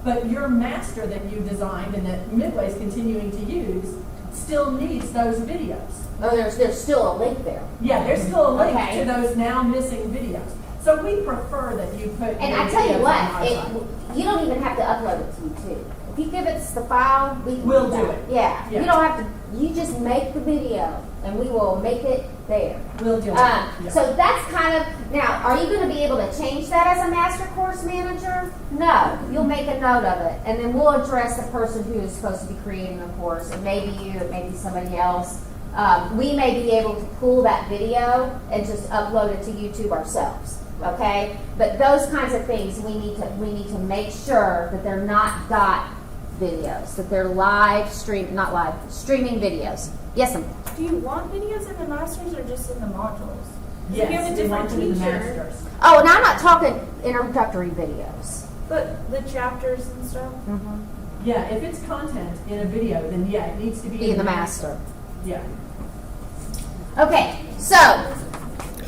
Speaker 4: But your master that you designed and that Midway's continuing to use still needs those videos.
Speaker 1: Oh, there's still a link there.
Speaker 4: Yeah, there's still a link
Speaker 1: Okay.
Speaker 4: to those now missing videos. So we prefer that you put.
Speaker 1: And
Speaker 4: your
Speaker 1: I tell you
Speaker 4: videos
Speaker 1: what,
Speaker 4: on our site.
Speaker 1: you don't even have to upload it to YouTube. If you give us the file,
Speaker 4: We'll do
Speaker 1: that.
Speaker 4: it.
Speaker 1: Yeah.
Speaker 4: Yeah.
Speaker 1: You don't have to. You just make the video, and we will make it there.
Speaker 4: We'll do it. Yeah.
Speaker 1: So that's kind of now. Are you going to be able to change that as a master course manager? No. You'll make a note of it, and then we'll address the person who is supposed to be creating the course. It may be you. It may be somebody else. We may be able to pull that video and just upload it to YouTube ourselves. Okay, but those kinds of things we need to make sure that they're not dot videos, that they're streaming videos. Yes, ma'am.
Speaker 6: Do you want videos in the masters or just in the modules?
Speaker 4: Yes,
Speaker 6: If you have a
Speaker 4: we want
Speaker 6: different
Speaker 4: it in the
Speaker 6: teacher,
Speaker 4: masters.
Speaker 1: Oh, and I'm not talking introductory videos.
Speaker 6: but the chapters and stuff.
Speaker 4: Yeah, if it's content in a video, then yeah, it needs to be
Speaker 1: Be in the master.
Speaker 4: Yeah.
Speaker 7: Okay, so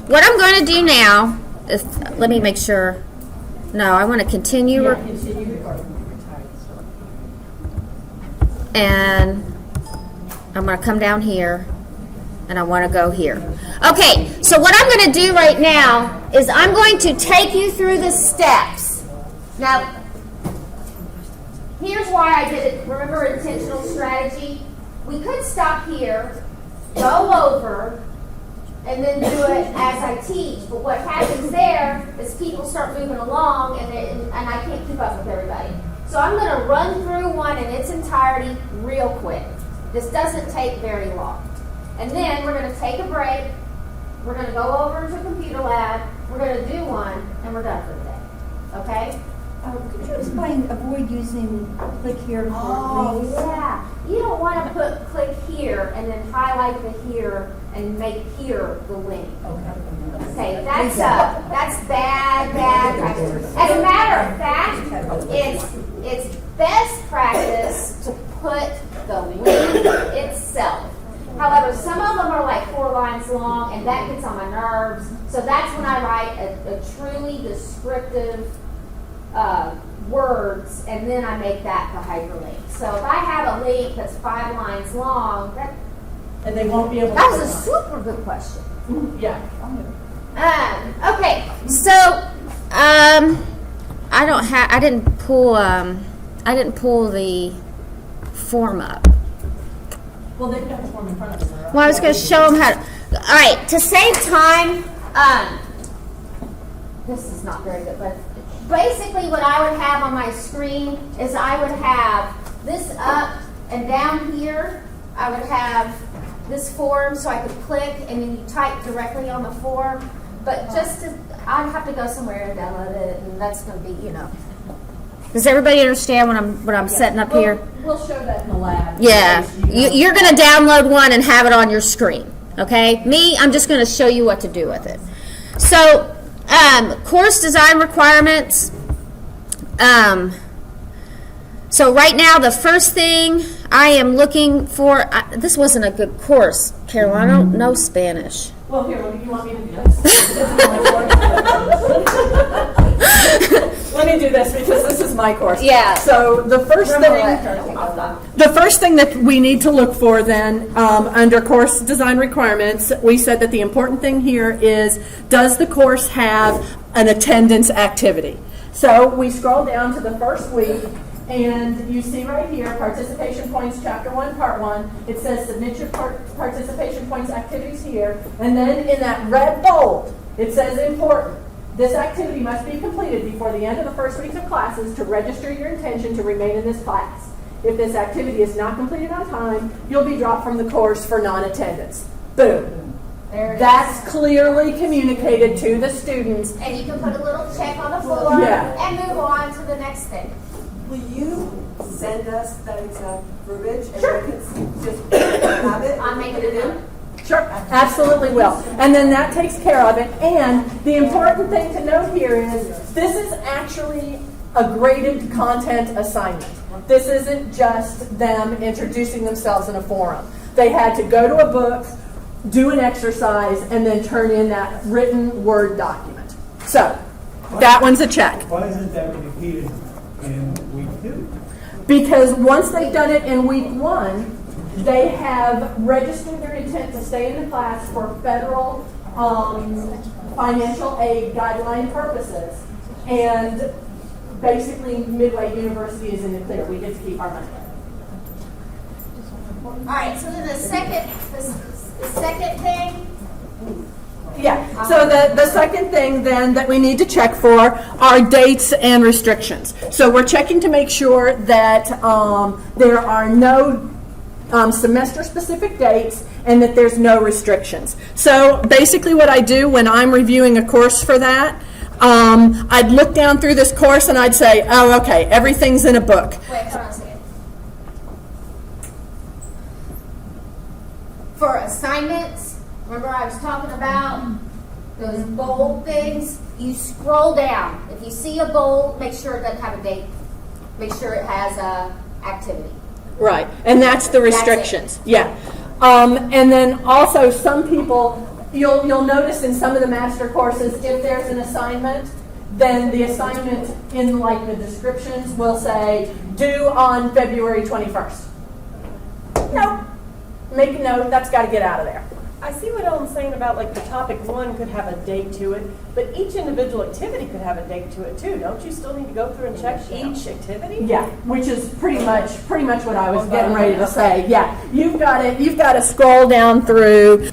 Speaker 7: what I'm going to do now is, let me make sure. No, I want to continue.
Speaker 4: Yeah, continue recording.
Speaker 7: And I'm going to come down here and I want to go here. Okay, so what I'm going to do right now is I'm going to take you through the steps.
Speaker 1: Now, here's why I did it. Remember intentional strategy? We could stop here, go over, and then do it as I teach. But what happens there is people start moving along, and I can't keep up with everybody. So I'm going to run through one in its entirety real quick. This doesn't take very long. And then we're going to take a break. We're going to go over to computer lab. We're going to do one, and we're done for the day. Okay?
Speaker 12: Could you explain, avoid using click here for
Speaker 1: Oh,
Speaker 12: links?
Speaker 1: yeah. You don't want to put click here and then highlight the here and make here the link. Okay, that's bad practice. As a matter of fact, it's best practice to put the link itself. However, some of them are like 4 lines long, and that gets on my nerves. So that's when I write a truly descriptive words, and then I make that the hyperlink. So if I have a link that's 5 lines long,
Speaker 4: And they won't be able to.
Speaker 1: that was a super good question.
Speaker 4: Yeah.
Speaker 7: Okay, so I didn't pull the form up.
Speaker 4: Well, they've got the form in front of them.
Speaker 7: Well, I was going to show them how to. All right, to save time,
Speaker 1: This is not very good, but basically what I would have on my screen is I would have this up and down here. I would have this form so I could click and then you type directly on the form. But I'd have to go somewhere and download it, and that's going to be,
Speaker 7: does everybody understand what I'm setting up here?
Speaker 4: We'll show that in the lab.
Speaker 7: Yeah, you're going to download one and have it on your screen. Okay, me, I'm just going to show you what to do with it. So, course design requirements. So right now, the first thing I am looking for, this wasn't a good course, Carol. I don't know Spanish.
Speaker 4: Well, here, you want me to do this?
Speaker 5: Let me do this because this is my course.
Speaker 7: Yeah.
Speaker 5: So the first thing that we need to look for then under course design requirements, we said that the important thing here is, does the course have an attendance activity?
Speaker 4: So we scroll down to the first week, and you see right here, participation points, chapter 1, part 1. It says submit your participation points activities here. And then in that red bold, it says important. This activity must be completed before the end of the first week of classes to register your intention to remain in this class. If this activity is not completed on time, you'll be dropped from the course for non-attendance. Boom.
Speaker 1: There it
Speaker 4: That's
Speaker 1: is.
Speaker 4: clearly communicated to the students.
Speaker 1: And you can put a little check on the floor
Speaker 4: Yeah.
Speaker 1: and move on to the next thing.
Speaker 8: Will you send us that exact verbiage? And
Speaker 4: Sure.
Speaker 8: we can just have it?
Speaker 1: I'm making it up.
Speaker 4: Sure, absolutely will. And then that takes care of it. And the important thing to note here is this is actually a graded content assignment. This isn't just them introducing themselves in a forum. They had to go to a book, do an exercise, and then turn in that written Word document. So that one's a check.
Speaker 3: Why isn't that repeated in week 2?
Speaker 4: Because once they've done it in week 1, they have registered their intent to stay in the class for federal financial aid guideline purposes. And basically, Midway University is in the clear. We get to keep our money.
Speaker 1: All right, so then the second thing,
Speaker 4: Yeah, so the second thing then that we need to check for are dates and restrictions. So we're checking to make sure that there are no semester-specific dates and that there's no restrictions. So basically what I do when I'm reviewing a course for that, I'd look down through this course and I'd say, oh, okay, everything's in a book.
Speaker 1: wait, hold on a second. For assignments, remember I was talking about those bold things? You scroll down. If you see a bold, make sure it doesn't have a date. Make sure it has a activity.
Speaker 4: Right, and that's the restrictions. Yeah. And then also some people, you'll notice in some of the master courses, if there's an assignment, then the assignment in like the descriptions will say due on February 21st. Nope. Make a note, that's got to get out of there.
Speaker 5: I see what Ellen's saying about like the topic 1 could have a date to it, but each individual activity could have a date to it too. Don't you still need to go through and check each activity?
Speaker 4: Yeah, which is pretty much what I was getting ready to say. Yeah, you've got to scroll down through.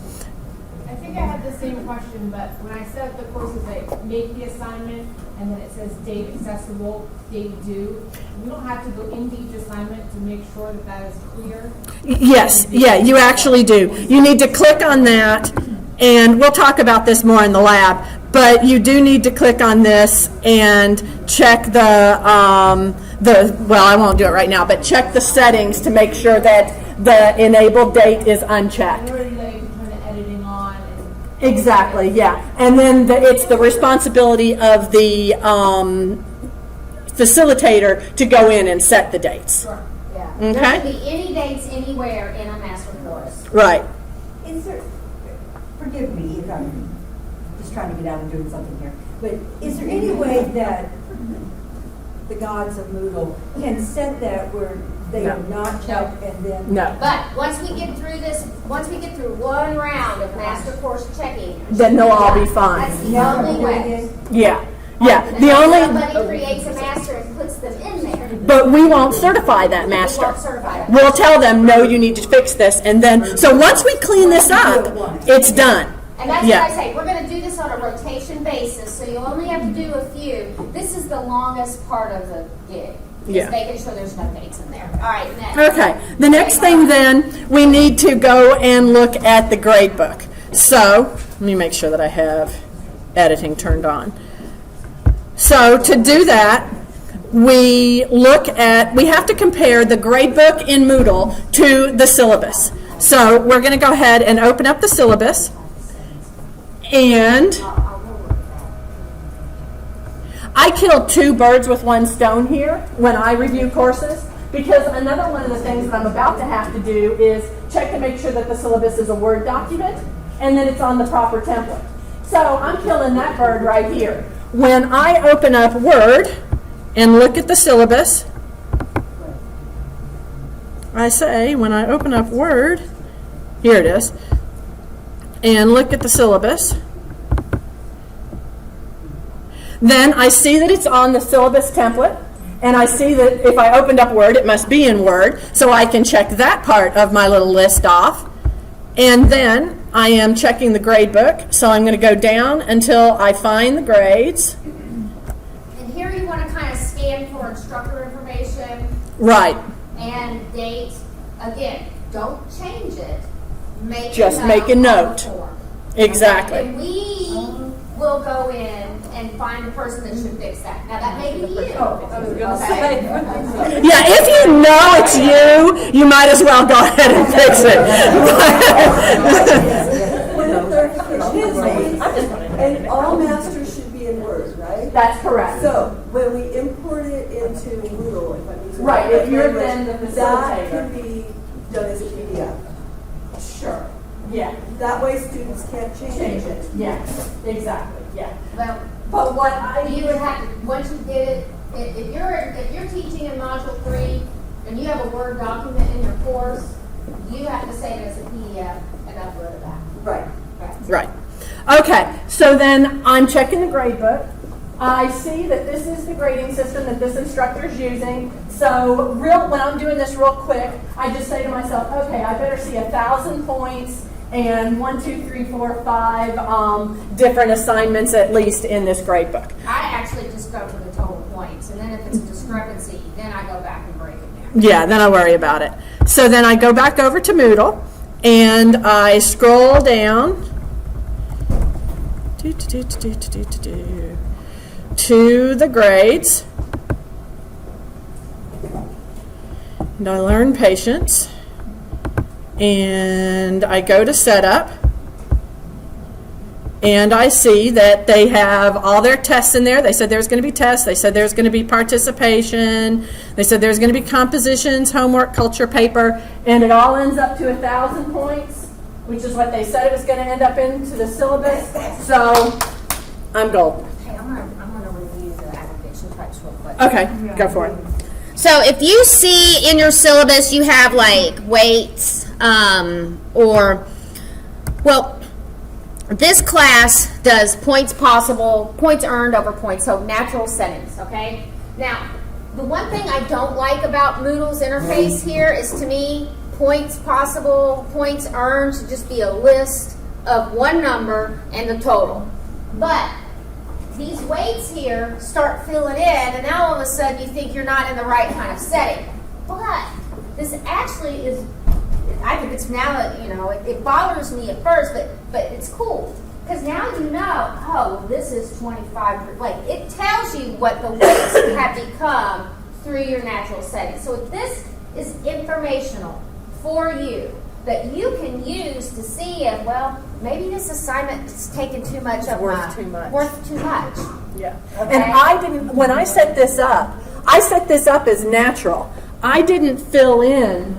Speaker 13: I think I had the same question, but when I set up the courses, I make the assignment, and then it says date accessible, date due. You don't have to go into each assignment to make sure that that is clear.
Speaker 4: Yes, yeah, you actually do. You need to click on that, and we'll talk about this more in the lab, but you do need to click on this and check well, I won't do it right now, but check the settings to make sure that the enabled date is unchecked.
Speaker 13: In order that you can turn the editing on. And
Speaker 4: Exactly, yeah. And then it's the responsibility of the facilitator to go in and set the dates.
Speaker 1: Sure. Yeah.
Speaker 4: Okay.
Speaker 1: There can be any dates anywhere in a master course.
Speaker 4: Right.
Speaker 12: Is there, forgive me if I'm just trying to get out and doing something here, but is there any way that the gods of Moodle can set that where they
Speaker 4: No.
Speaker 12: are not checked and then?
Speaker 4: No.
Speaker 1: But once we get through one round of master course checking,
Speaker 4: Then they'll all be fine.
Speaker 1: that's the
Speaker 12: Never
Speaker 1: only
Speaker 12: do it
Speaker 1: way.
Speaker 12: again?
Speaker 4: Yeah. Yeah.
Speaker 1: And
Speaker 4: The
Speaker 1: then
Speaker 4: only,
Speaker 1: somebody creates a master and puts them in there.
Speaker 4: but we won't certify that master.
Speaker 1: We won't certify it.
Speaker 4: We'll tell them, no, you need to fix this, and then, so once we clean this up, it's done.
Speaker 1: And that's
Speaker 4: Yeah.
Speaker 1: what I say, we're gonna do this on a rotation basis, so you only have to do a few. This is the longest part of the gig.
Speaker 4: Yeah.
Speaker 1: Just making sure there's no dates in there. All right, next.
Speaker 4: Okay, the next thing then, we need to go and look at the grade book. So, let me make sure that I have editing turned on. So to do that, we have to compare the grade book in Moodle to the syllabus. So we're going to go ahead and open up the syllabus, and I killed 2 birds with 1 stone here when I review courses, because another one of the things that I'm about to have to do is check to make sure that the syllabus is a Word document and that it's on the proper template. So I'm killing that bird right here. When I open up Word and look at the syllabus, I say, when I open up Word, here it is, and look at the syllabus, Then I see that it's on the syllabus template, and I see that if I opened up Word, it must be in Word, so I can check that part of my little list off. And then I am checking the grade book, so I'm going to go down until I find the grades.
Speaker 1: And here you want to kind of scan for instructor information
Speaker 4: Right.
Speaker 1: and date. Again, don't change it.
Speaker 4: Just make a
Speaker 1: on the
Speaker 4: note.
Speaker 1: form.
Speaker 4: Exactly.
Speaker 1: And we will go in and find the person that should fix that. Now, that may be you. Okay?
Speaker 4: Yeah, if you know it's you might as well go ahead and fix it.
Speaker 8: And all masters should be in Word, right?
Speaker 4: That's correct.
Speaker 8: So when we import it into Moodle, if I'm using
Speaker 4: Right,
Speaker 8: that
Speaker 4: if you're
Speaker 8: language,
Speaker 4: then the
Speaker 8: that
Speaker 4: facilitator.
Speaker 8: can be done as a PDF.
Speaker 4: Sure. Yeah.
Speaker 8: That way students can't change it.
Speaker 4: Yeah, exactly. Yeah.
Speaker 1: Well,
Speaker 4: But what I
Speaker 1: you would have to, once you get it, if you're teaching in Module 3 and you have a Word document in your course, you have to save it as a PDF and upload it back.
Speaker 8: Right.
Speaker 4: Right. Okay, so then I'm checking the grade book. I see that this is the grading system that this instructor is using. So when I'm doing this real quick, I just say to myself, okay, I better see 1,000 points and 1, 2, 3, 4, 5 different assignments at least in this grade book.
Speaker 1: I actually just go for the total points, and then if it's a discrepancy, then I go back and break it down.
Speaker 4: Yeah, then I worry about it. So then I go back over to Moodle and I scroll down to the grades. And I learn patience. And I go to setup. And I see that they have all their tests in there. They said there's going to be tests. They said there's going to be participation. They said there's going to be compositions, homework, culture, paper. And it all ends up to 1,000 points, which is what they said it was going to end up into the syllabus. So I'm gold.
Speaker 1: Hey, I'm gonna review the aggregation types real quick.
Speaker 4: Okay, go for it.
Speaker 7: So if you see in your syllabus you have like weights this class does points possible, points earned over points, so natural settings, okay? Now, the one thing I don't like about Moodle's interface here is, to me, points possible, points earned should just be a list of one number and the total. But these weights here start filling in, and now all of a sudden you think you're not in the right kind of setting. But this actually is, I think it's now, it bothers me at first, but it's cool. Because now you know, oh, this is 25, like it tells you what the weights have become through your natural settings. So this is informational for you that you can use to see if, well, maybe this assignment is taking too much of
Speaker 4: Worth too much.
Speaker 7: Worth too much.
Speaker 4: Yeah.
Speaker 7: Okay.
Speaker 4: And when I set this up as natural. I didn't fill in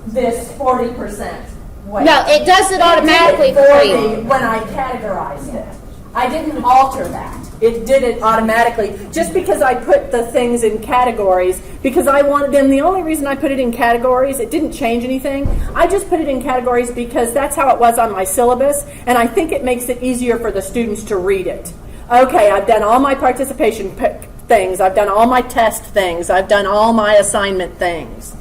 Speaker 4: this 40% weight.
Speaker 7: No, it does it automatically for you.
Speaker 4: When I categorized it. I didn't alter that. It did it automatically. Just because I put the things in categories, because I wanted them, the only reason I put it in categories, it didn't change anything. I just put it in categories because that's how it was on my syllabus, and I think it makes it easier for the students to read it. Okay, I've done all my participation things. I've done all my test things. I've done all my assignment things.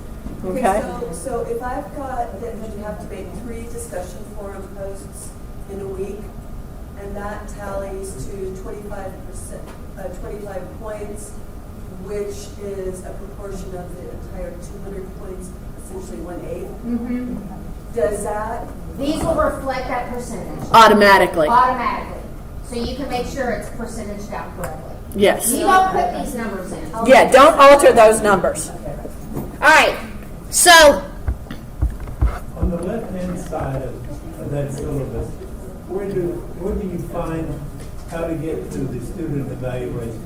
Speaker 4: Okay?
Speaker 8: So if I've got that you have to make 3 discussion forum posts in a week, and that tallies to 25%, 25 points, which is a proportion of the entire 200 points, essentially 1/8.
Speaker 1: Mm-hmm.
Speaker 8: Does that?
Speaker 1: These will reflect that percentage.
Speaker 4: Automatically.
Speaker 1: Automatically. So you can make sure it's percentaged out correctly.
Speaker 4: Yes.
Speaker 1: You don't put these numbers in.
Speaker 4: Yeah, don't alter those numbers.
Speaker 7: All right. So,
Speaker 3: On the left-hand side of that syllabus, where do you find how to get to the student evaluation?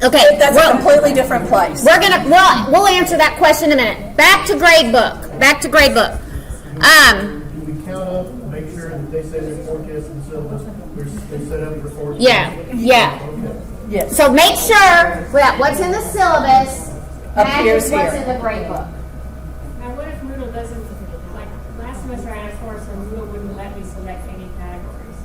Speaker 7: okay.
Speaker 4: That's a completely different place.
Speaker 7: We'll answer that question in a minute. Back to grade book.
Speaker 2: Do we count up, make sure that they say there's forecast in the syllabus, they set up for forecast?
Speaker 7: Yeah.
Speaker 2: Okay.
Speaker 4: Yes.
Speaker 7: So make sure
Speaker 1: Well, what's in the syllabus
Speaker 4: Appears
Speaker 1: matches what's
Speaker 4: here.
Speaker 1: in the grade book.
Speaker 13: Now, what if Moodle doesn't, like, last semester I asked for it, so Moodle wouldn't let me select any categories?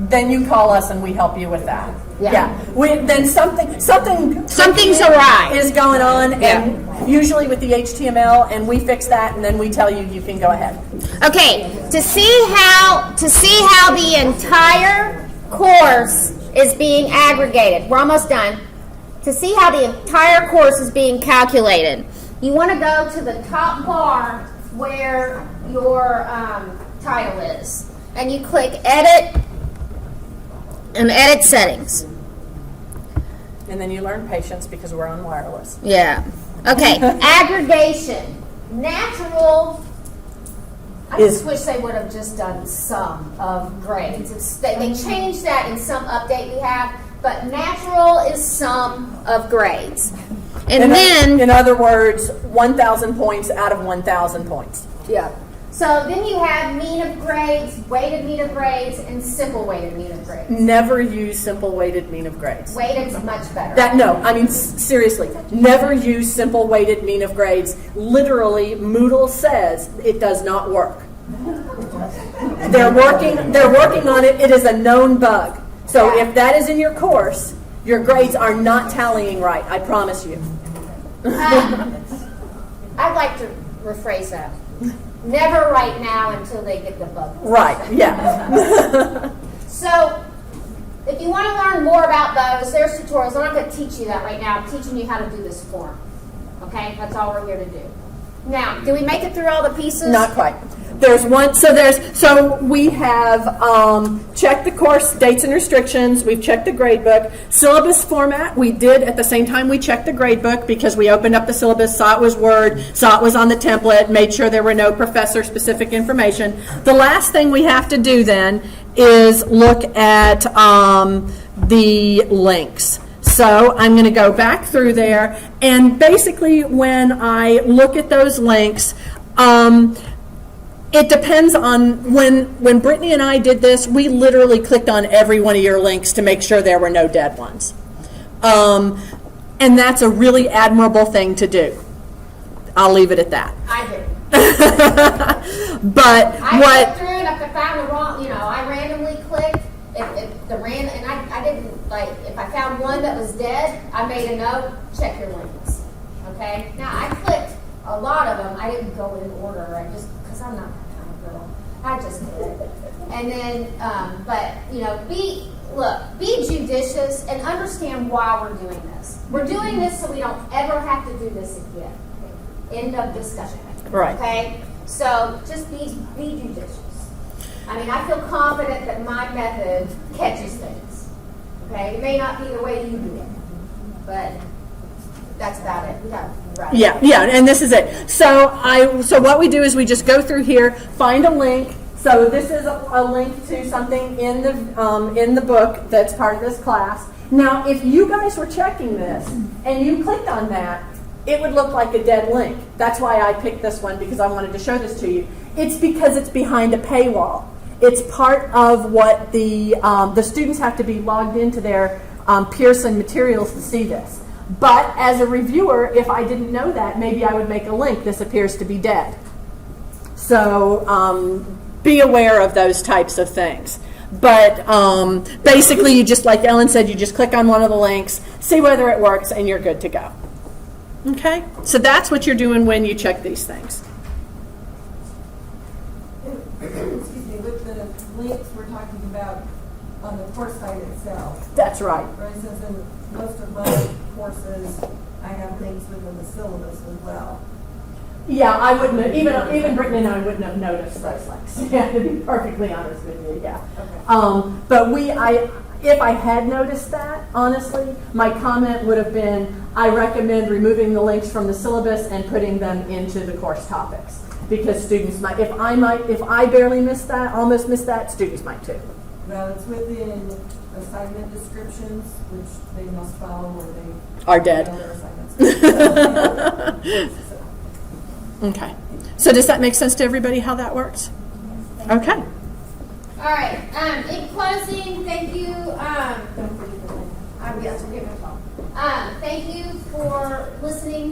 Speaker 5: then you call us and we help you with that.
Speaker 7: Yeah.
Speaker 5: Then
Speaker 7: Something's awry.
Speaker 5: is going on,
Speaker 7: Yeah.
Speaker 5: and usually with the HTML, and we fix that, and then we tell you you can go ahead.
Speaker 7: Okay, to see how the entire course is being aggregated. We're almost done. To see how the entire course is being calculated, you want to go to the top bar where your title is, and you click Edit and Edit Settings.
Speaker 5: And then you learn patience because we're on wireless.
Speaker 7: Yeah. Okay. Aggregation. Natural. I just wish they would have just done sum of grades. They changed that in some update we have, but natural is sum of grades. And then,
Speaker 5: in other words, 1,000 points out of 1,000 points.
Speaker 7: yeah. So then you have mean of grades, weighted mean of grades, and simple weighted mean of grades.
Speaker 5: Never use simple weighted mean of grades.
Speaker 7: Weighted's much better.
Speaker 5: Seriously, never use simple weighted mean of grades. Literally, Moodle says it does not work. They're working on it. It is a known bug. So if that is in your course, your grades are not tallying right. I promise you.
Speaker 7: I'd like to rephrase that. Never right now until they get the bug.
Speaker 5: Right, yeah.
Speaker 7: So, if you want to learn more about those, there's tutorials. I'm not going to teach you that right now. I'm teaching you how to do this form. Okay? That's all we're here to do. Now, did we make it through all the pieces?
Speaker 5: Not quite. There's one, so we have checked the course dates and restrictions. We've checked the grade book. Syllabus format, we did at the same time we checked the grade book because we opened up the syllabus, saw it was Word, saw it was on the template, made sure there were no professor-specific information. The last thing we have to do then is look at the links. So I'm going to go back through there, and basically when I look at those links, it depends on when Brittany and I did this, we literally clicked on every one of your links to make sure there were no dead ones. And that's a really admirable thing to do. I'll leave it at that.
Speaker 7: I did.
Speaker 5: But
Speaker 7: I
Speaker 5: what...
Speaker 7: clicked through and if I found the wrong, I randomly clicked. And I didn't, if I found one that was dead, I made a note, check your links. Okay? Now, I clicked a lot of them. I didn't go in order. Because I'm not that kind of girl. I just did. And then, be judicious and understand why we're doing this. We're doing this so we don't ever have to do this again. End of discussion.
Speaker 5: Right.
Speaker 7: Okay? So just be judicious. I feel confident that my method catches things. Okay? It may not be the way you do it, but that's about it. We got right.
Speaker 5: Yeah, and this is it. So what we do is we just go through here, find a link. So this is a link to something in the book that's part of this class. Now, if you guys were checking this and you clicked on that, it would look like a dead link. That's why I picked this one, because I wanted to show this to you. It's because it's behind a paywall. It's part of what the students have to be logged into their Pearson materials to see this. But as a reviewer, if I didn't know that, maybe I would make a link. This appears to be dead. So be aware of those types of things. But basically, you just, like Ellen said, you just click on one of the links, see whether it works, and you're good to go. Okay? So that's what you're doing when you check these things.
Speaker 10: Excuse me, with the links we're talking about on the course site itself.
Speaker 5: That's right.
Speaker 10: For instance, in most of my courses, I have links within the syllabus as well.
Speaker 5: Yeah, I wouldn't have, even Brittany and I wouldn't have noticed those links. Yeah, to be perfectly honest with you, yeah.
Speaker 10: Okay.
Speaker 5: But if I had noticed that, honestly, my comment would have been, I recommend removing the links from the syllabus and putting them into the course topics. Because students might, if I barely missed that, almost missed that, students might too.
Speaker 10: Well, it's within assignment descriptions, which they must follow, or they
Speaker 5: Are dead.
Speaker 10: fail their assignments.
Speaker 5: Okay. So does that make sense to everybody how that works? Okay.
Speaker 7: All right. In closing, thank you. Thank you for listening